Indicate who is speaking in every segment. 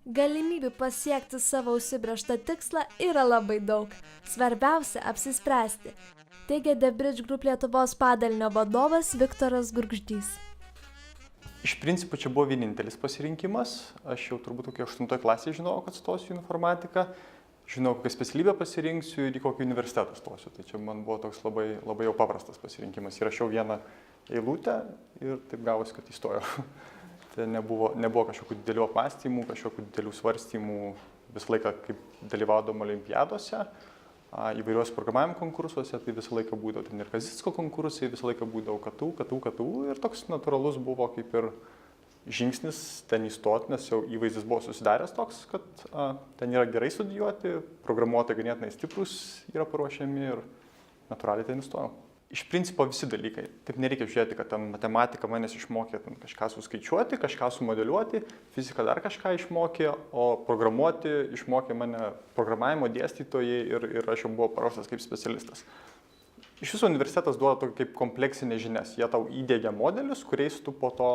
Speaker 1: Galimybių pasiekti savo užsibrėžtą tikslą yra labai daug. Svarbiausia apsispręsti, teigia The Bridge Group Lietuvos padalinio vadovas Viktoras Gurgždys.
Speaker 2: Iš principo čia buvo vienintelis pasirinkimas. Aš jau turbūt kokią 8 klasėje žinojau, kad stosiu į informatiką. Žinau, kokią specialybę pasirinksiu ir į kokį universitetą stosiu. Tai čia man buvo toks labai jau paprastas pasirinkimas. Įrašiau vieną eilutę ir taip gavosi, kad įstojau. Tai nebuvo kažkokių didelių apmąstymų, kažkokių didelių svarstymų. Visą laiką, kaip dalyvaudavom olimpiadose, įvairiuose programavimo konkursuose, tai visą laiką būdavo ten ir Kazicko konkursai, visą laiką būdavo KTU ir toks natūralus buvo kaip ir žingsnis ten įstoti, nes jau įvaizdis buvo susidaręs toks, kad ten yra gerai studijuoti, programuotojai ganėtinai stiprus yra paruošiami ir natūraliai ten įstojau. Iš principo visi dalykai. Taip nereikia žiūrėti, kad ten matematika manęs išmokė kažką suskaičiuoti, kažką sumodeliuoti, fizika dar kažką išmokė, o programuoti išmokė mane programavimo dėstytojai ir aš jau buvau paruoštas kaip specialistas. Iš viso universitetas duoda tokį kaip kompleksinės žinias. Jie tau įdiegia modelius, kuriais tu po to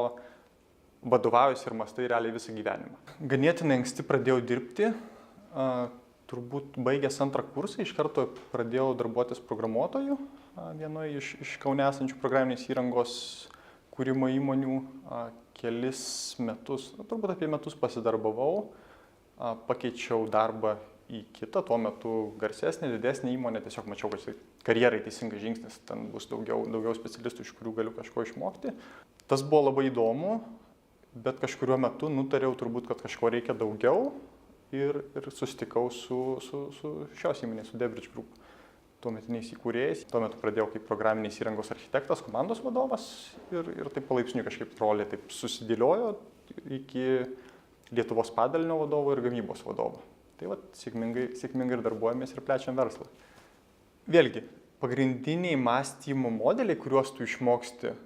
Speaker 2: vadovaujasi ir mastai realiai visą gyvenimą. Ganėtinai anksti pradėjau dirbti. Turbūt baigęs 2 kursą, iš karto pradėjau darbuotis programuotoju vienoje iš Kaune esančių programinės įrangos kūrimo įmonių. Kelis metus, turbūt apie metus pasidarbavau, pakeičiau darbą į kitą, tuo metu garsesnė, didesnė įmonė, tiesiog mačiau, kad karjerai teisingas žingsnis, ten bus daugiau specialistų, iš kurių galiu kažko išmokti. Tas buvo labai įdomu, bet kažkuriuo metu nutariau turbūt, kad kažko reikia daugiau. Ir susitikau su šios įmonės, su The Bridge Group, tuometiniais įkūrėjais. Tuo metu pradėjau kaip programinės įrangos architektas, komandos vadovas ir taip palaipsniui kažkaip rolė taip susidėliojo iki Lietuvos padalinio vadovo ir gamybos vadovo. Tai vat, sėkmingai ir darbuojamės ir plečiam verslą. Vėlgi, pagrindiniai mąstymo modeliai, kuriuos tu išmoksti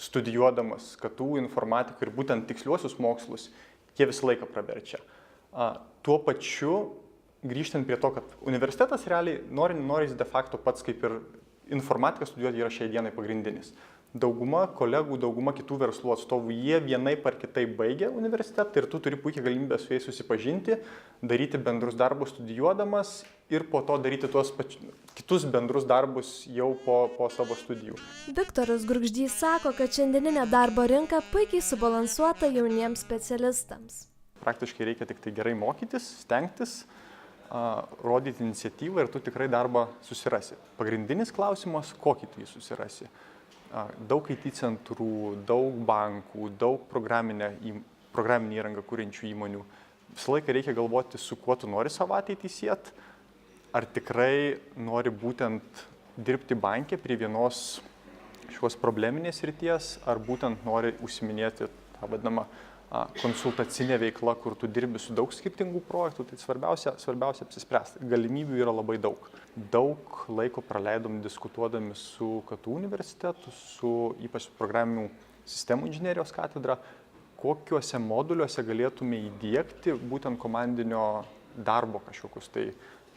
Speaker 2: studijuodamas KTU informatiką ir būtent tiksliuosius mokslus, jie visą laiką praverčia. Tuo pačiu, grįžtant prie to, kad universitetas realiai norisi de facto pats kaip ir informatiką studijuoti yra šiai dienai pagrindinis. Dauguma kolegų, dauguma kitų verslų atstovų, jie vienaip ar kitaip baigia universitetą ir tu turi puikiai galimybę su jais susipažinti, daryti bendrus darbus studijuodamas ir po to daryti tuos kitus bendrus darbus jau po savo studijų.
Speaker 1: Viktoras Gurgždys sako, kad šiandieninė darbo rinka puikiai subalansuota jauniems specialistams.
Speaker 2: Praktiškai reikia tik tai gerai mokytis, stengtis, rodyti iniciatyvą ir tu tikrai darbą susirasi. Pagrindinis klausimas, kokį tu jį susirasi. Daug IT centrų, daug bankų, daug programinę įrangą kūrenčių įmonių. Visą laiką reikia galvoti, su kuo tu nori savo ateitį siet. Ar tikrai nori būtent dirbti banke prie vienos šios probleminės srities, ar būtent nori užsiminėti tą vadinamą konsultacinė veikla, kur tu dirbi su daug skirtingų projektų, tai svarbiausia apsispręsti. Galimybių yra labai daug. Daug laiko praleidom diskutuodami su KTU universitetu, ypač su programinių sistemų inžinerijos katedra, kokiuose moduliuose galėtume įdiegti būtent komandinio darbo kažkokius tai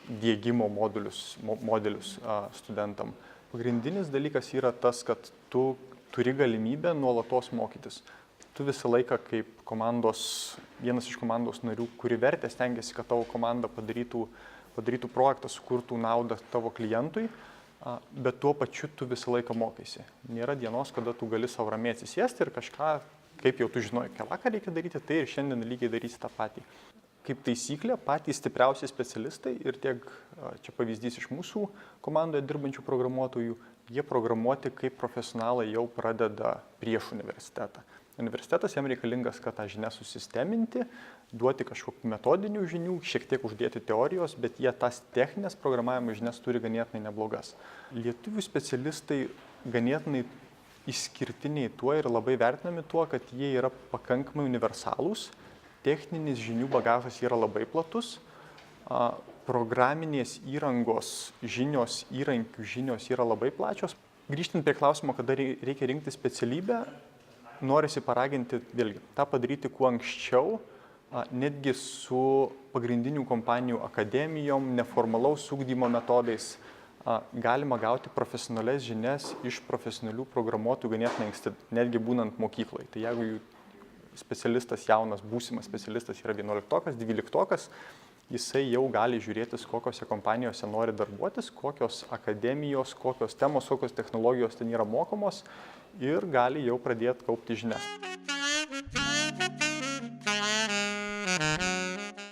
Speaker 2: diegimo modelius studentam. Pagrindinis dalykas yra tas, kad tu turi galimybę nuolatos mokytis. Tu visą laiką kaip vienas iš komandos narių, kuri vertė, stengiasi, kad tavo komanda padarytų projektą, sukurtų naudą tavo klientui, bet tuo pačiu tu visą laiką mokaisi. Nėra dienos, kada tu gali savo ramiai atsisėsti ir kažką, kaip jau tu žinojai, ką reikia daryti, tai ir šiandien lygiai darysi tą patį. Kaip taisyklė, patys stipriausi specialistai ir tiek, čia pavyzdys iš mūsų komandoje dirbančių programuotojų, jie programuoti kaip profesionalai jau pradeda prieš universitetą. Universitetas jam reikalingas, kad tą žinią susisteminti, duoti kažkokių metodinių žinių, šiek tiek uždėti teorijos, bet jie tas techninės programavimo žinias turi ganėtinai neblogas. Lietuvių specialistai ganėtinai išskirtiniai tuo ir labai vertinami tuo, kad jie yra pakankamai universalūs, techninis žinių bagažas yra labai platus, programinės įrangos žinios, įrankių žinios yra labai plačios. Grįžtant prie klausimo, kada reikia rinkti specialybę, norisi paraginti, vėlgi, tą padaryti kuo anksčiau, netgi su pagrindinių kompanijų akademijom, neformalaus ugdymo metodais. Galima gauti profesionalias žinias iš profesionalių programuotojų ganėtinai anksti, netgi būnant mokyklai. Tai jeigu specialistas, jaunas būsimas specialistas yra 11-okas, 12-okas, jisai jau gali žiūrėtis, kokiose kompanijose nori darbuotis, kokios akademijos, kokios temos, kokios technologijos ten yra mokomos ir gali jau pradėti kaupti žinias.